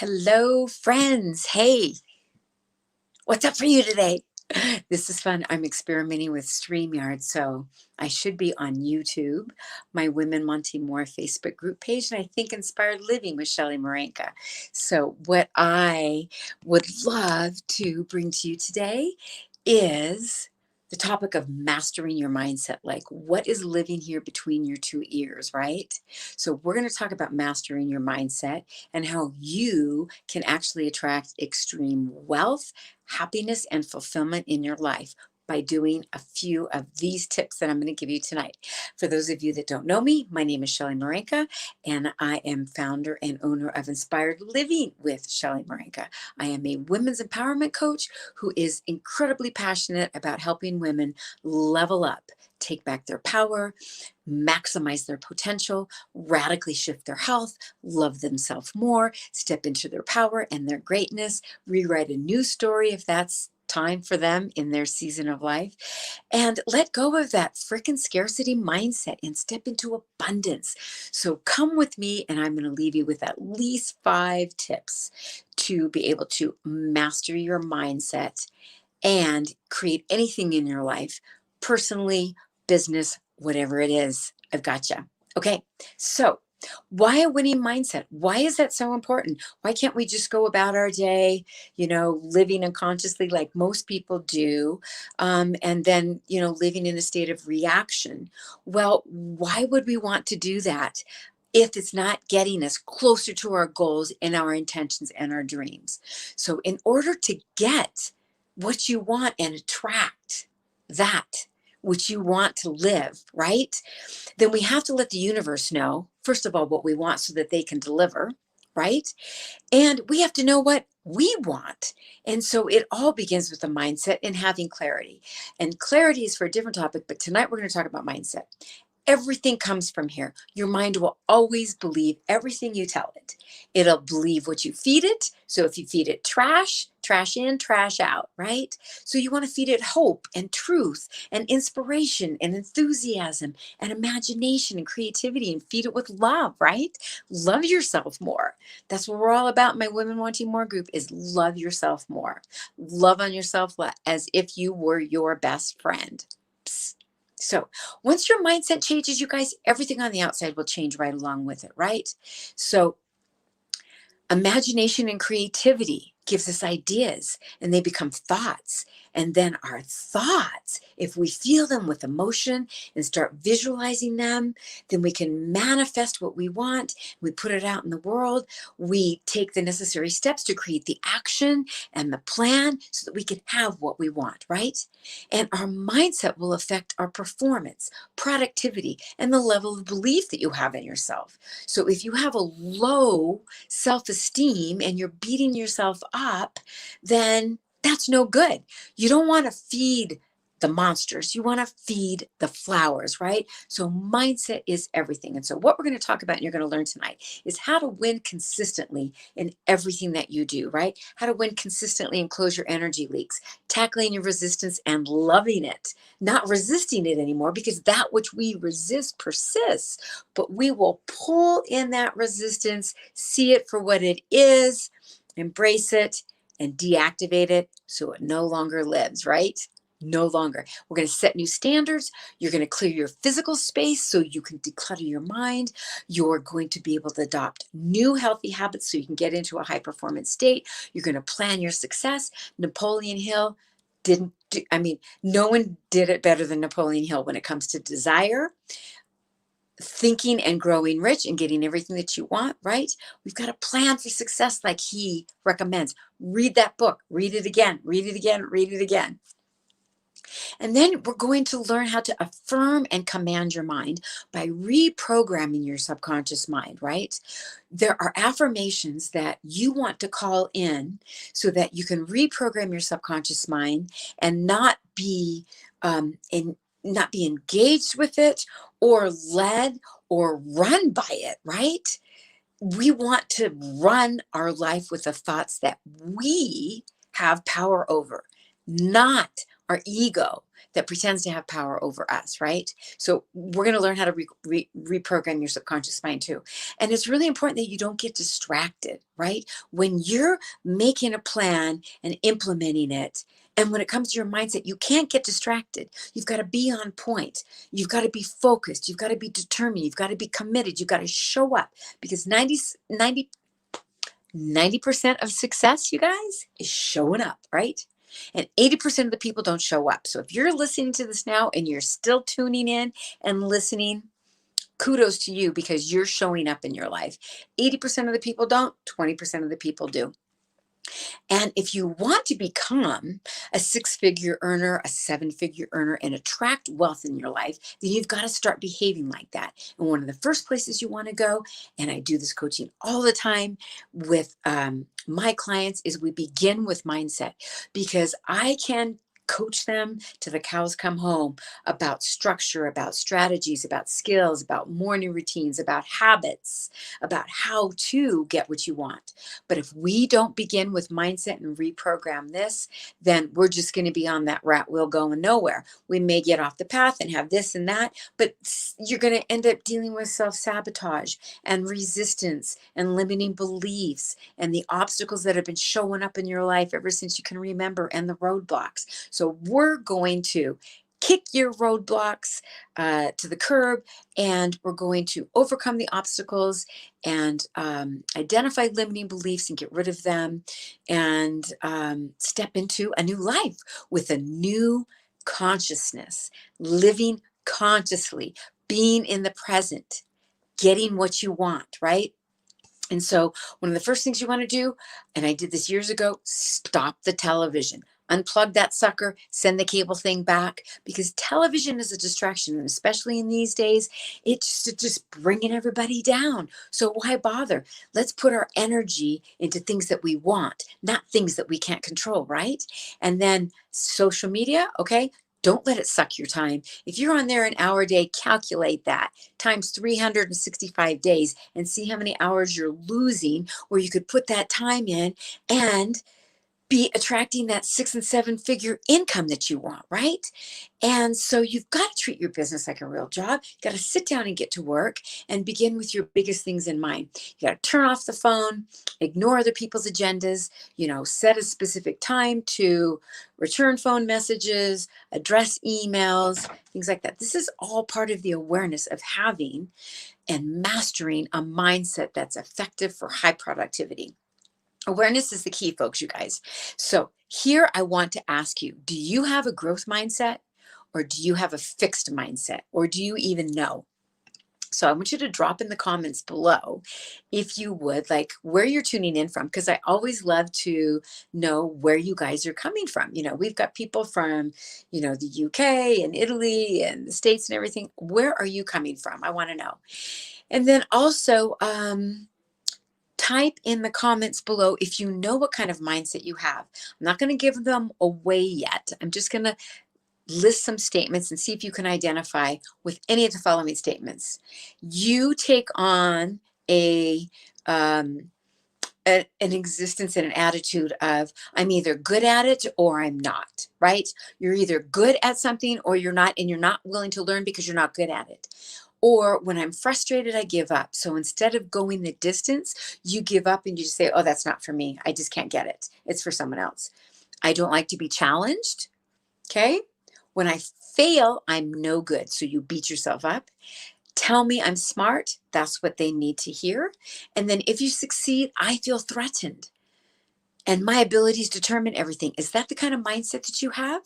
Hello, friends. Hey, what's up for you today? This is fun. I'm experimenting with StreamYard, so I should be on YouTube, my Women Wanting More Facebook group page, and I think Inspired Living with Shelley Marenka. So, what I would love to bring to you today is the topic of mastering your mindset. Like, what is living here between your two ears, right? So, we're going to talk about mastering your mindset and how you can actually attract extreme wealth, happiness, and fulfillment in your life by doing a few of these tips that I'm going to give you tonight. For those of you that don't know me, my name is Shelley Marenka, and I am founder and owner of Inspired Living with Shelley Marenka. I am a women's empowerment coach who is incredibly passionate about helping women level up, take back their power, maximize their potential, radically shift their health, love themselves more, step into their power and their greatness, rewrite a new story if that's time for them in their season of life, and let go of that freaking scarcity mindset and step into abundance. So come with me, and I'm going to leave you with at least 5 tips to be able to master your mindset and create anything in your life, personally, business, whatever it is. I've got you. Okay, so why a winning mindset? Why is that so important? Why can't we just go about our day, living unconsciously like most people do, and then, living in a state of reaction? Well, why would we want to do that if it's not getting us closer to our goals and our intentions and our dreams? So in order to get what you want and attract that which you want to live, right? Then we have to let the universe know, first of all, what we want so that they can deliver, right? And we have to know what we want. And so it all begins with the mindset and having clarity. And clarity is for a different topic, but tonight we're going to talk about mindset. Everything comes from here. Your mind will always believe everything you tell it. It'll believe what you feed it. So if you feed it trash, trash in, trash out, right? So you want to feed it hope and truth and inspiration and enthusiasm and imagination and creativity, and feed it with love, right? Love yourself more. That's what we're all about. My Women Wanting More group is love yourself more. Love on yourself as if you were your best friend. Psst. So once your mindset changes, you guys, everything on the outside will change right along with it, right? So imagination and creativity gives us ideas, and they become thoughts. And then our thoughts, if we feel them with emotion and start visualizing them, then we can manifest what we want. We put it out in the world. We take the necessary steps to create the action and the plan so that we can have what we want, right? And our mindset will affect our performance, productivity, and the level of belief that you have in yourself. So if you have a low self-esteem and you're beating yourself up, then that's no good. You don't want to feed the monsters. You want to feed the flowers, right? So mindset is everything. And so what we're going to talk about and you're going to learn tonight is how to win consistently in everything that you do, right? How to win consistently and close your energy leaks, tackling your resistance and loving it, not resisting it anymore, because that which we resist persists, but we will pull in that resistance, see it for what it is, embrace it, and deactivate it so it no longer lives, right? No longer. We're going to set new standards. You're going to clear your physical space so you can declutter your mind. You're going to be able to adopt new healthy habits so you can get into a high performance state. You're going to plan your success. Napoleon Hill no one did it better than Napoleon Hill when it comes to desire, thinking and growing rich and getting everything that you want, right? We've got a plan for success like he recommends. Read that book, read it again, read it again, read it again. And then we're going to learn how to affirm and command your mind by reprogramming your subconscious mind, right? There are affirmations that you want to call in so that you can reprogram your subconscious mind and not be not be engaged with it or led or run by it, right? We want to run our life with the thoughts that we have power over, not our ego that pretends to have power over us, right? So we're going to learn how to reprogram your subconscious mind too. And it's really important that you don't get distracted, right? When you're making a plan and implementing it, and when it comes to your mindset, you can't get distracted. You've got to be on point. You've got to be focused. You've got to be determined. You've got to be committed. You've got to show up, because 90% of success, you guys, is showing up, right? And 80% of the people don't show up. So if you're listening to this now and you're still tuning in and listening, kudos to you, because you're showing up in your life. 80% of the people don't, 20% of the people do. And if you want to become a 6-figure earner, a 7-figure earner, and attract wealth in your life, then you've got to start behaving like that. And one of the first places you want to go, and I do this coaching all the time with my clients, is we begin with mindset, because I can coach them to the cows come home about structure, about strategies, about skills, about morning routines, about habits, about how to get what you want. But if we don't begin with mindset and reprogram this, then we're just going to be on that rat wheel going nowhere. We may get off the path and have this and that, but you're going to end up dealing with self-sabotage and resistance and limiting beliefs and the obstacles that have been showing up in your life ever since you can remember, and the roadblocks. So we're going to kick your roadblocks to the curb, and we're going to overcome the obstacles and identify limiting beliefs and get rid of them, and step into a new life with a new consciousness, living consciously, being in the present, getting what you want, right? And so one of the first things you want to do, and I did this years ago, stop the television. Unplug that sucker, send the cable thing back, because television is a distraction. And especially in these days, it's just bringing everybody down. So why bother? Let's put our energy into things that we want, not things that we can't control, right? And then social media, okay? Don't let it suck your time. If you're on there an hour a day, calculate that times 365 days and see how many hours you're losing, where you could put that time in and be attracting that 6 and 7-figure income that you want, right? And so you've got to treat your business like a real job. You got to sit down and get to work and begin with your biggest things in mind. You got to turn off the phone, ignore other people's agendas, set a specific time to return phone messages, address emails, things like that. This is all part of the awareness of having and mastering a mindset that's effective for high productivity. Awareness is the key, folks, you guys. So here I want to ask you, do you have a growth mindset, or do you have a fixed mindset, or do you even know? So I want you to drop in the comments below, if you would, like where you're tuning in from, because I always love to know where you guys are coming from. We've got people from, the UK and Italy and the States and everything. Where are you coming from? I want to know. And then also, type in the comments below if you know what kind of mindset you have. I'm not going to give them away yet. I'm just going to list some statements and see if you can identify with any of the following statements. You take on an existence and an attitude of, I'm either good at it or I'm not, right? You're either good at something or you're not, and you're not willing to learn because you're not good at it. Or when I'm frustrated, I give up. So instead of going the distance, you give up and you just say, oh, that's not for me. I just can't get it. It's for someone else. I don't like to be challenged. Okay. When I fail, I'm no good. So you beat yourself up. Tell me I'm smart. That's what they need to hear. And then if you succeed, I feel threatened. And my abilities determine everything. Is that the kind of mindset that you have?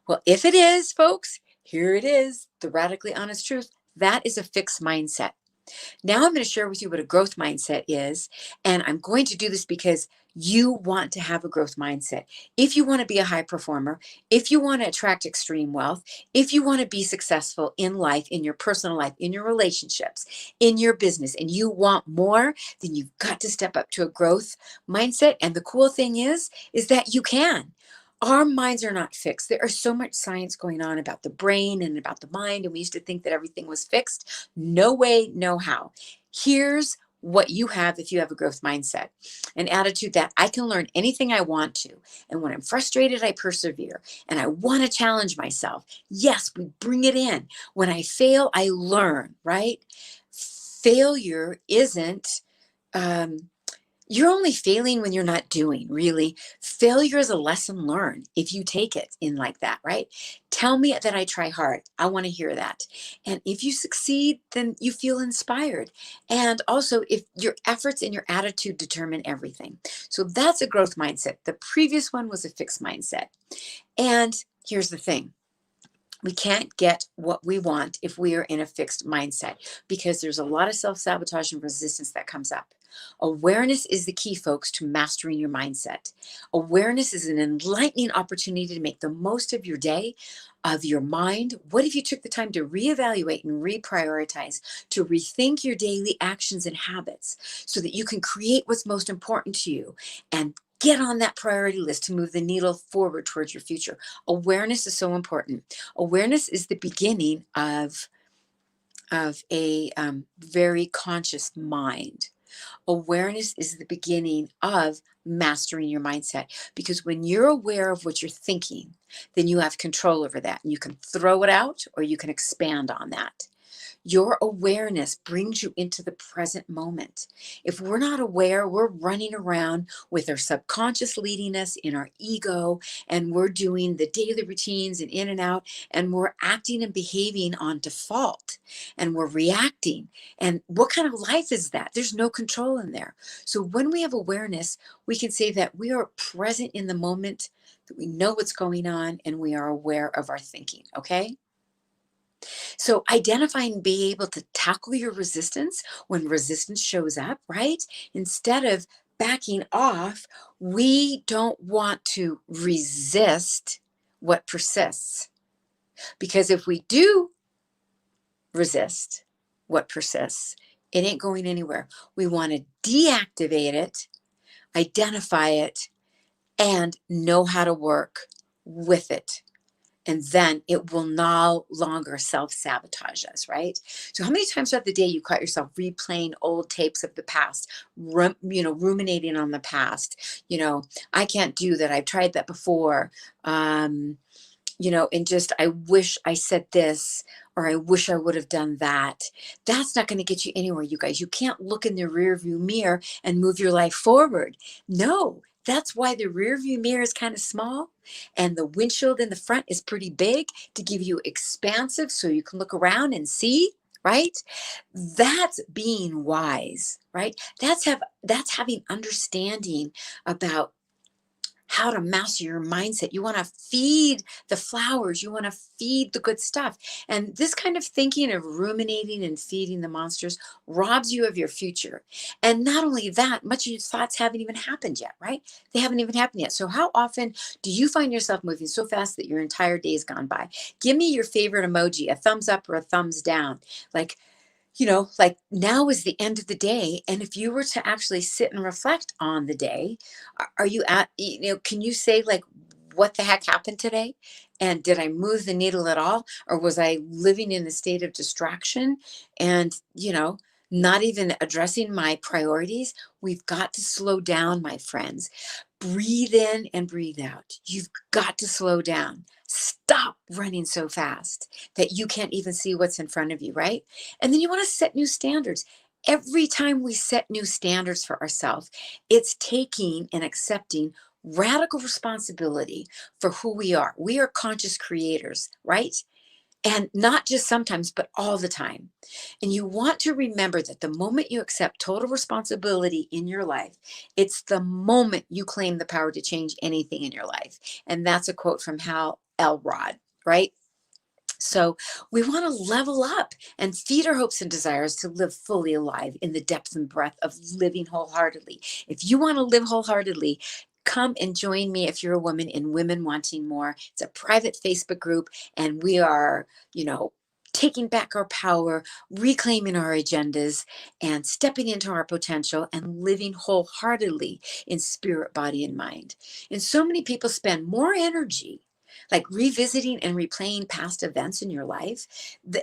Well, if it is, folks, here it is, the radically honest truth. That is a fixed mindset. Now I'm going to share with you what a growth mindset is. And I'm going to do this because you want to have a growth mindset. If you want to be a high performer, if you want to attract extreme wealth, if you want to be successful in life, in your personal life, in your relationships, in your business, and you want more, then you've got to step up to a growth mindset. And the cool thing is that you can. Our minds are not fixed. There is so much science going on about the brain and about the mind, and we used to think that everything was fixed. No way, no how. Here's what you have if you have a growth mindset. An attitude that I can learn anything I want to. And when I'm frustrated, I persevere. And I want to challenge myself. Yes, we bring it in. When I fail, I learn, right? Failure isn't, you're only failing when you're not doing, really. Failure is a lesson learned if you take it in like that, right? Tell me that I try hard. I want to hear that. And if you succeed, then you feel inspired. And also, if your efforts and your attitude determine everything. So that's a growth mindset. The previous one was a fixed mindset. And here's the thing. We can't get what we want if we are in a fixed mindset because there's a lot of self-sabotage and resistance that comes up. Awareness is the key, folks, to mastering your mindset. Awareness is an enlightening opportunity to make the most of your day, of your mind. What if you took the time to reevaluate and reprioritize, to rethink your daily actions and habits so that you can create what's most important to you and get on that priority list to move the needle forward towards your future? Awareness is so important. Awareness is the beginning of a very conscious mind. Awareness is the beginning of mastering your mindset, because when you're aware of what you're thinking, then you have control over that and you can throw it out or you can expand on that. Your awareness brings you into the present moment. If we're not aware, we're running around with our subconscious leading us in our ego, and we're doing the daily routines and in and out, and we're acting and behaving on default, and we're reacting. And what kind of life is that? There's no control in there. So when we have awareness, we can say that we are present in the moment, that we know what's going on, and we are aware of our thinking, okay? So identify and be able to tackle your resistance when resistance shows up, right? Instead of backing off, we don't want to resist what persists. Because if we do resist what persists, it ain't going anywhere. We want to deactivate it, identify it, and know how to work with it. And then it will no longer self-sabotage us, right? So how many times throughout the day you caught yourself replaying old tapes of the past, ruminating on the past? I can't do that. I've tried that before. And just, I wish I said this, or I wish I would have done that. That's not going to get you anywhere, you guys. You can't look in the rear view mirror and move your life forward. No, that's why the rear view mirror is kind of small and the windshield in the front is pretty big to give you expansive so you can look around and see, right? That's being wise, right? That's having understanding about how to master your mindset. You want to feed the flowers. You want to feed the good stuff. And this kind of thinking of ruminating and feeding the monsters robs you of your future. And not only that, much of your thoughts haven't even happened yet, right? They haven't even happened yet. So how often do you find yourself moving so fast that your entire day's gone by? Give me your favorite emoji, a thumbs up or a thumbs down. Like now is the end of the day. And if you were to actually sit and reflect on the day, are you can you say, like, what the heck happened today? And did I move the needle at all? Or was I living in a state of distraction and, not even addressing my priorities? We've got to slow down, my friends. Breathe in and breathe out. You've got to slow down. Stop running so fast that you can't even see what's in front of you, right? And then you want to set new standards. Every time we set new standards for ourselves, it's taking and accepting radical responsibility for who we are. We are conscious creators, right? And not just sometimes, but all the time. And you want to remember that the moment you accept total responsibility in your life, it's the moment you claim the power to change anything in your life. And that's a quote from Hal Elrod, right? So we want to level up and feed our hopes and desires to live fully alive in the depth and breadth of living wholeheartedly. If you want to live wholeheartedly, come and join me if you're a woman in Women Wanting More. It's a private Facebook group, and we are, taking back our power, reclaiming our agendas, and stepping into our potential and living wholeheartedly in spirit, body, and mind. And so many people spend more energy like revisiting and replaying past events in your life.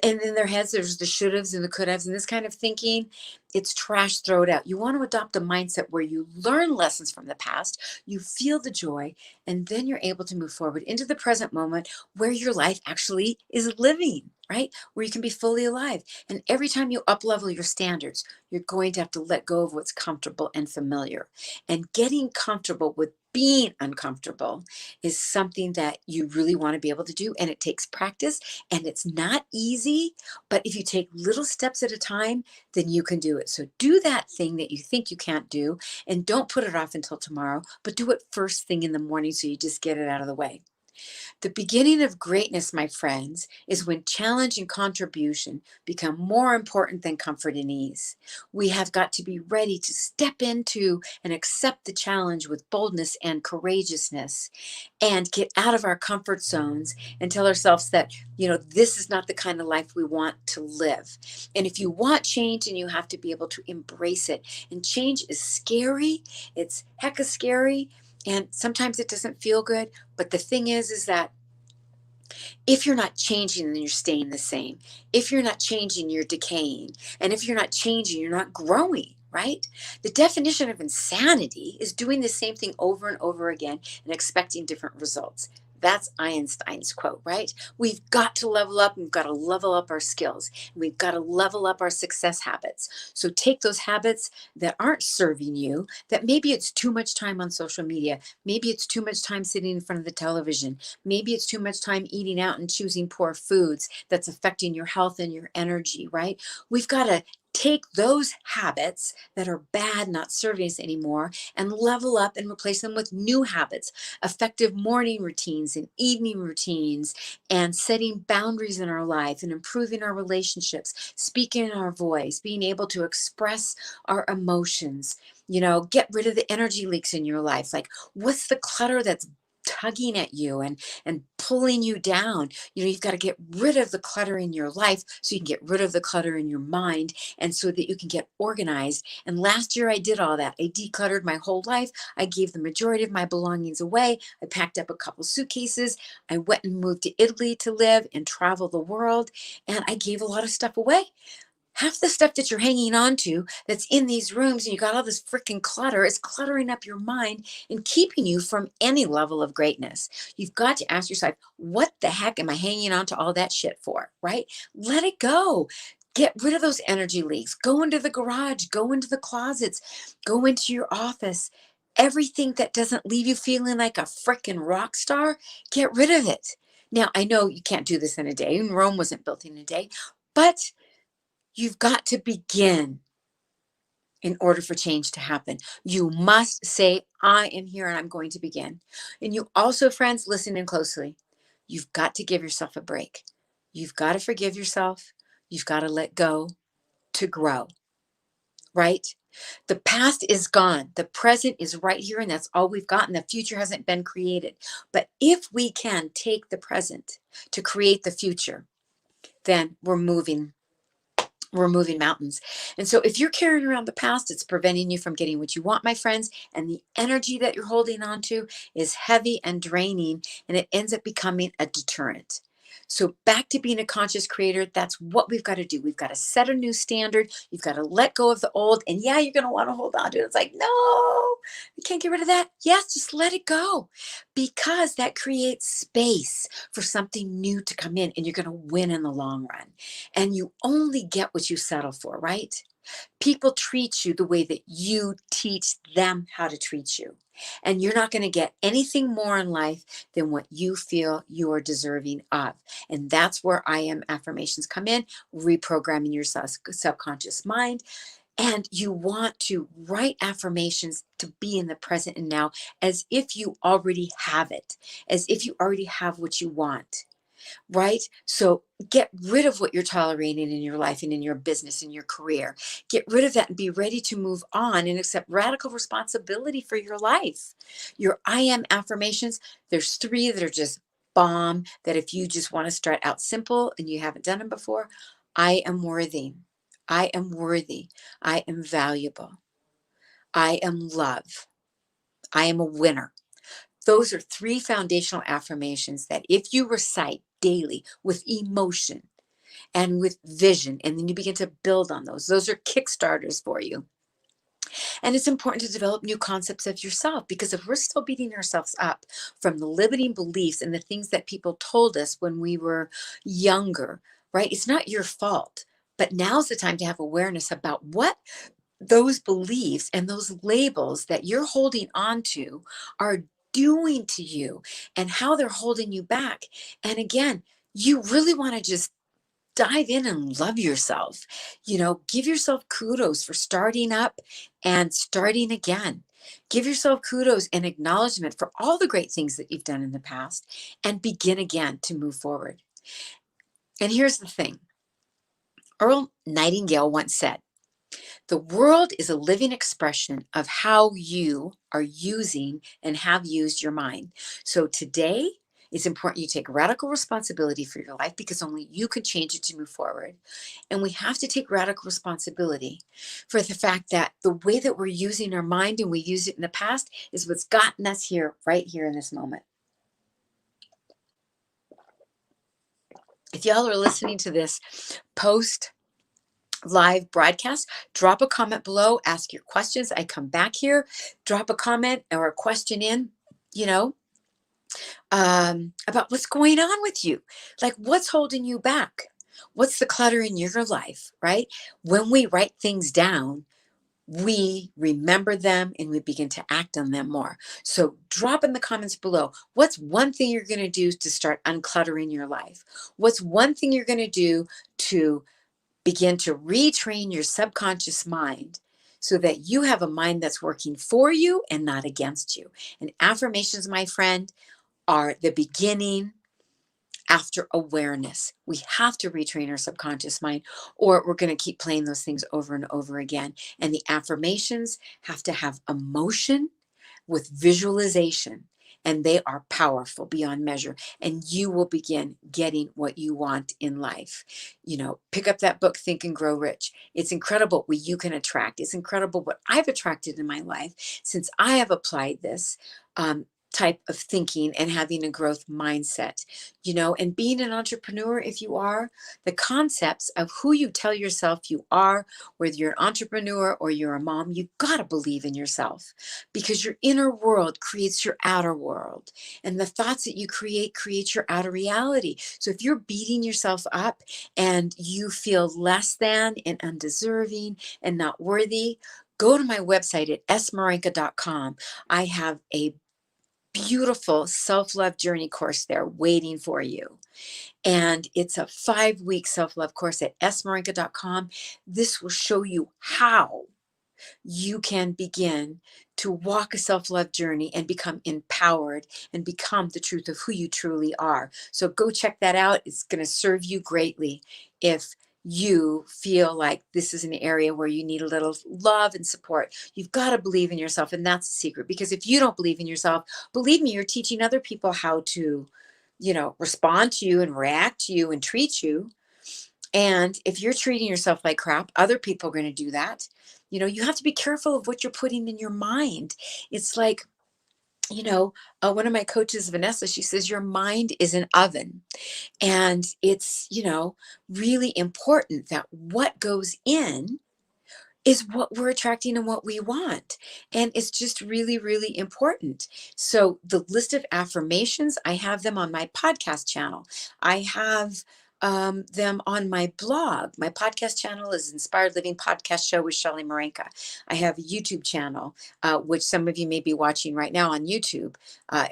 And in their heads, there's the should haves and the could haves and this kind of thinking. It's trash, throw it out. You want to adopt a mindset where you learn lessons from the past, you feel the joy, and then you're able to move forward into the present moment where your life actually is living, right? Where you can be fully alive. And every time you up level your standards, you're going to have to let go of what's comfortable and familiar. And getting comfortable with being uncomfortable is something that you really want to be able to do. And it takes practice and it's not easy. But if you take little steps at a time, then you can do it. So do that thing that you think you can't do and don't put it off until tomorrow, but do it first thing in the morning so you just get it out of the way. The beginning of greatness, my friends, is when challenge and contribution become more important than comfort and ease. We have got to be ready to step into and accept the challenge with boldness and courageousness and get out of our comfort zones and tell ourselves that, this is not the kind of life we want to live. And if you want change, and you have to be able to embrace it. And change is scary. It's hecka scary. And sometimes it doesn't feel good. But the thing is that if you're not changing, then you're staying the same. If you're not changing, you're decaying. And if you're not changing, you're not growing, right? The definition of insanity is doing the same thing over and over again and expecting different results. That's Einstein's quote, right? We've got to level up. We've got to level up our skills. And we've got to level up our success habits. So take those habits that aren't serving you, that maybe it's too much time on social media. Maybe it's too much time sitting in front of the television. Maybe it's too much time eating out and choosing poor foods that's affecting your health and your energy, right? We've got to take those habits that are bad, not serving us anymore, and level up and replace them with new habits, effective morning routines and evening routines, and setting boundaries in our life and improving our relationships, speaking our voice, being able to express our emotions. Get rid of the energy leaks in your life. Like, what's the clutter that's tugging at you and pulling you down? You've got to get rid of the clutter in your life so you can get rid of the clutter in your mind, and so that you can get organized. And last year I did all that. I decluttered my whole life. I gave the majority of my belongings away. I packed up a couple suitcases. I went and moved to Italy to live and travel the world, and I gave a lot of stuff away. Half the stuff that you're hanging on to that's in these rooms and you got all this freaking clutter is cluttering up your mind and keeping you from any level of greatness. You've got to ask yourself, what the heck am I hanging on to all that shit for, right? Let it go. Get rid of those energy leaks. Go into the garage, go into the closets, go into your office. Everything that doesn't leave you feeling like a freaking rock star, get rid of it. Now, I know you can't do this in a day, and Rome wasn't built in a day, but you've got to begin in order for change to happen. You must say, I am here and I'm going to begin. And you also, friends, listen in closely. You've got to give yourself a break. You've got to forgive yourself. You've got to let go to grow, right? The past is gone. The present is right here, and that's all we've got. And the future hasn't been created. But if we can take the present to create the future, then we're moving mountains. And so if you're carrying around the past, it's preventing you from getting what you want, my friends. And the energy that you're holding on to is heavy and draining, and it ends up becoming a deterrent. So back to being a conscious creator, that's what we've got to do. We've got to set a new standard. You've got to let go of the old. And yeah, you're going to want to hold on to it. It's like, no, we can't get rid of that. Yes, just let it go, because that creates space for something new to come in, and you're going to win in the long run. And you only get what you settle for, right? People treat you the way that you teach them how to treat you. And you're not going to get anything more in life than what you feel you're deserving of. And that's where I Am Affirmations come in, reprogramming your subconscious mind. And you want to write affirmations to be in the present and now, as if you already have it, as if you already have what you want. Right? So get rid of what you're tolerating in your life and in your business and your career. Get rid of that and be ready to move on and accept radical responsibility for your life. Your I Am Affirmations, there's 3 that are just bomb, that if you just want to start out simple and you haven't done them before. I am worthy. I am worthy. I am valuable. I am love. I am a winner. Those are three foundational affirmations that if you recite daily with emotion and with vision, and then you begin to build on those are kickstarters for you. And it's important to develop new concepts of yourself, because if we're still beating ourselves up from the limiting beliefs and the things that people told us when we were younger, right? It's not your fault. But now's the time to have awareness about what those beliefs and those labels that you're holding on to are doing to you and how they're holding you back. And again, you really want to just dive in and love yourself. Give yourself kudos for starting up and starting again. Give yourself kudos and acknowledgement for all the great things that you've done in the past, and begin again to move forward. And here's the thing. Earl Nightingale once said, "The world is a living expression of how you are using and have used your mind." So today, it's important you take radical responsibility for your life, because only you can change it to move forward. And we have to take radical responsibility for the fact that the way that we're using our mind and we used it in the past is what's gotten us here, right here in this moment. If y'all are listening to this post live broadcast, drop a comment below, ask your questions. I come back here, drop a comment or a question in, you know, about what's going on with you. Like, what's holding you back? What's the clutter in your life, right? When we write things down, we remember them and we begin to act on them more. So drop in the comments below, what's one thing you're going to do to start uncluttering your life? What's one thing you're going to do to begin to retrain your subconscious mind so that you have a mind that's working for you and not against you? And affirmations, my friend, are the beginning after awareness. We have to retrain our subconscious mind, or we're going to keep playing those things over and over again. And the affirmations have to have emotion with visualization, and they are powerful beyond measure. And you will begin getting what you want in life. Pick up that book, Think and Grow Rich. It's incredible what you can attract. It's incredible what I've attracted in my life since I have applied this type of thinking and having a growth mindset. And being an entrepreneur, if you are, the concepts of who you tell yourself you are, whether you're an entrepreneur or you're a mom, you've got to believe in yourself, because your inner world creates your outer world, and the thoughts that you create your outer reality. So if you're beating yourself up and you feel less than and undeserving and not worthy, go to my website at smarenka.com. I have a beautiful self-love journey course there waiting for you. And it's a 5-week self-love course at smarenka.com. This will show you how you can begin to walk a self-love journey and become empowered and become the truth of who you truly are. So go check that out. It's going to serve you greatly if you feel like this is an area where you need a little love and support. You've got to believe in yourself, and that's the secret. Because if you don't believe in yourself, believe me, you're teaching other people how to, respond to you and react to you and treat you. And if you're treating yourself like crap, other people are going to do that. You have to be careful of what you're putting in your mind. It's like, one of my coaches, Vanessa, she says, your mind is an oven. And it's, really important that what goes in is what we're attracting and what we want. And it's just really, really important. So the list of affirmations, I have them on my podcast channel. I have them on my blog. My podcast channel is Inspired Living Podcast Show with Shelley. I have a YouTube channel, which some of you may be watching right now on YouTube,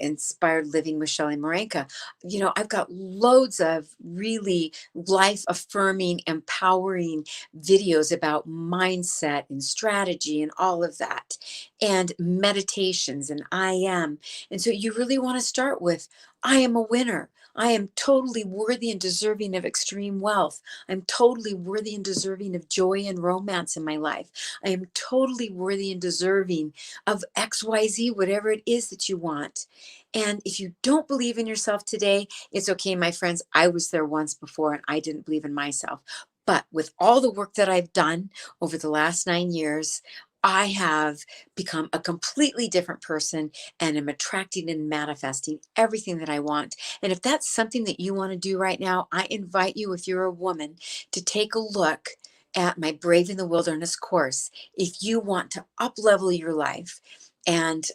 Inspired Living with Shelley. I've got loads of really life affirming, empowering videos about mindset and strategy and all of that, and meditations and I am. And so you really want to start with, I am a winner. I am totally worthy and deserving of extreme wealth. I'm totally worthy and deserving of joy and romance in my life. I am totally worthy and deserving of XYZ, whatever it is that you want. And if you don't believe in yourself today, it's okay, my friends. I was there once before and I didn't believe in myself. But with all the work that I've done over the last 9 years, I have become a completely different person and am attracting and manifesting everything that I want. And if that's something that you want to do right now, I invite you, if you're a woman, to take a look at my Brave in the Wilderness course. If you want to up level your life and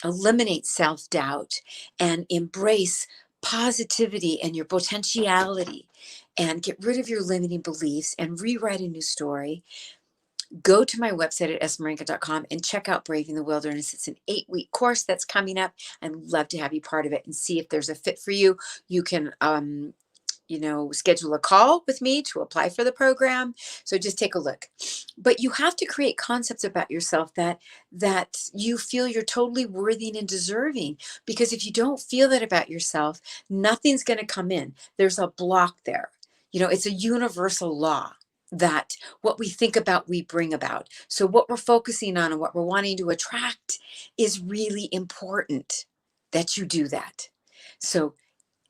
eliminate self doubt and embrace positivity and your potentiality and get rid of your limiting beliefs and rewrite a new story, go to my website at esmarinka.com and check out Braving the Wilderness. It's an 8-week course that's coming up. I'd love to have you part of it and see if there's a fit for you. You can, schedule a call with me to apply for the program. So just take a look. But you have to create concepts about yourself that you feel you're totally worthy and deserving. Because if you don't feel that about yourself, nothing's going to come in. There's a block there. It's a universal law that what we think about, we bring about. So what we're focusing on and what we're wanting to attract is really important that you do that. So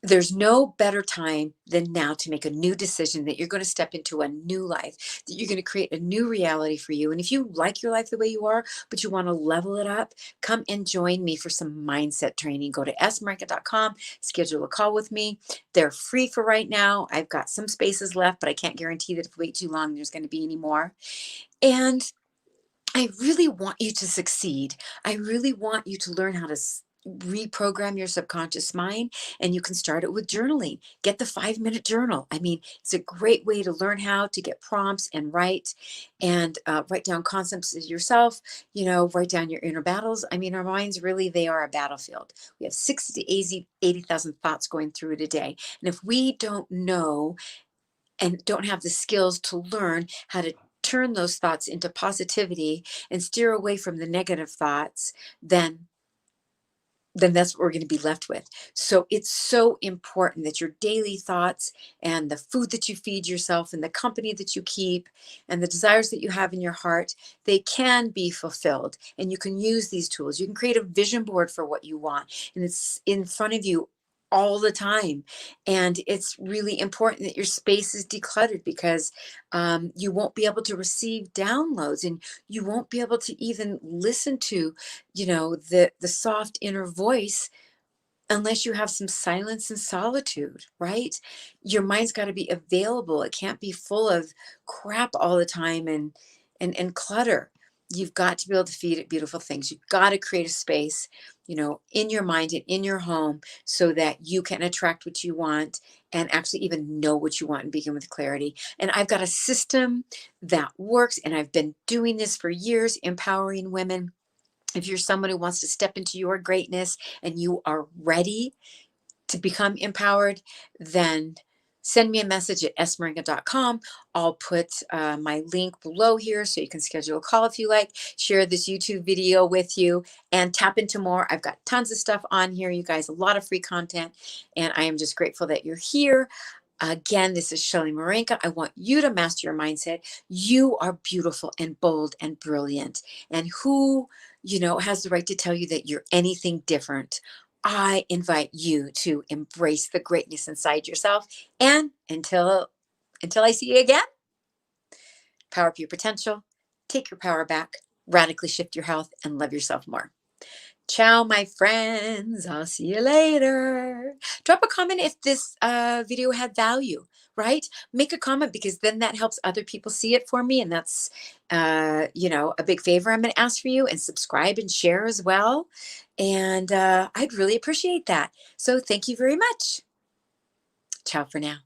there's no better time than now to make a new decision that you're going to step into a new life, that you're going to create a new reality for you. And if you like your life the way you are, but you want to level it up, come and join me for some mindset training. Go to esmarinka.com, schedule a call with me. They're free for right now. I've got some spaces left, but I can't guarantee that if we wait too long, there's going to be any more. And I really want you to succeed. I really want you to learn how to reprogram your subconscious mind, and you can start it with journaling. Get the 5-minute journal. I mean, it's a great way to learn how to get prompts and write down concepts as yourself, write down your inner battles. I mean, our minds really, they are a battlefield. We have 60 to 80,000 thoughts going through it a day. And if we don't know and don't have the skills to learn how to turn those thoughts into positivity and steer away from the negative thoughts, then that's what we're going to be left with. So it's so important that your daily thoughts and the food that you feed yourself and the company that you keep and the desires that you have in your heart, they can be fulfilled. And you can use these tools. You can create a vision board for what you want, and it's in front of you all the time. And it's really important that your space is decluttered, because you won't be able to receive downloads, and you won't be able to even listen to the soft inner voice unless you have some silence and solitude, right? Your mind's got to be available. It can't be full of crap all the time and clutter. You've got to be able to feed it beautiful things. You've got to create a space, in your mind and in your home, so that you can attract what you want and actually even know what you want and begin with clarity. And I've got a system that works, and I've been doing this for years, empowering women. If you're someone who wants to step into your greatness and you are ready to become empowered, then send me a message at esmarinka.com. I'll put my link below here so you can schedule a call if you like. Share this YouTube video with you and tap into more. I've got tons of stuff on here, you guys, a lot of free content, and I am just grateful that you're here. Again, this is Shelley Marenka. I want you to master your mindset. You are beautiful and bold and brilliant. And who, has the right to tell you that you're anything different? I invite you to embrace the greatness inside yourself. And until I see you again, power up your potential, take your power back, radically shift your health, and love yourself more. Ciao, my friends. I'll see you later. Drop a comment if this video had value, right? Make a comment, because then that helps other people see it for me. And that's, a big favor I'm going to ask for you. And subscribe and share as well. And I'd really appreciate that. So thank you very much. Ciao for now.